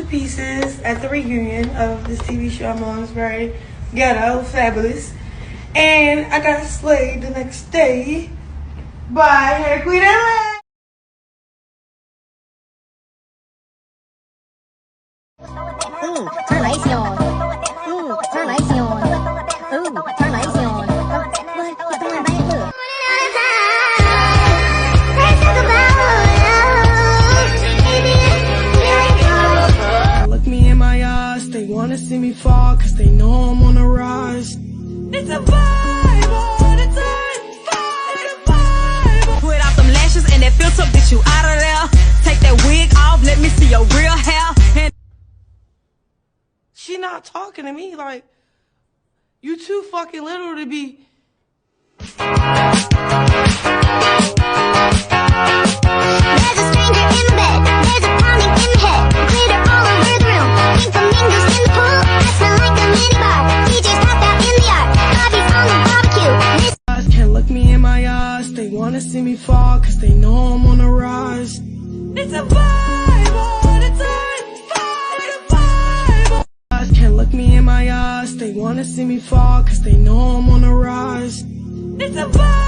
Pieces at the reunion of this TV show I'm on. It's very ghetto, fabulous. And I got slayed the next day by Chrisean Rock. Compilation. Compilation. Compilation. Look me in my eyes, they wanna see me fall, cause they know I'm on the rise. It's a vibe all the time, vibe. Put out some lashes and that filter, bitch, you out of there. Take that wig off, let me see your real hair. And she not talking to me, like, you too fucking little to be. See me fall, cause they know I'm on the rise. It's a vibe all the time, vibe. Eyes can't look me in my eyes, they wanna see me fall, cause they know I'm on the rise. It's a vibe.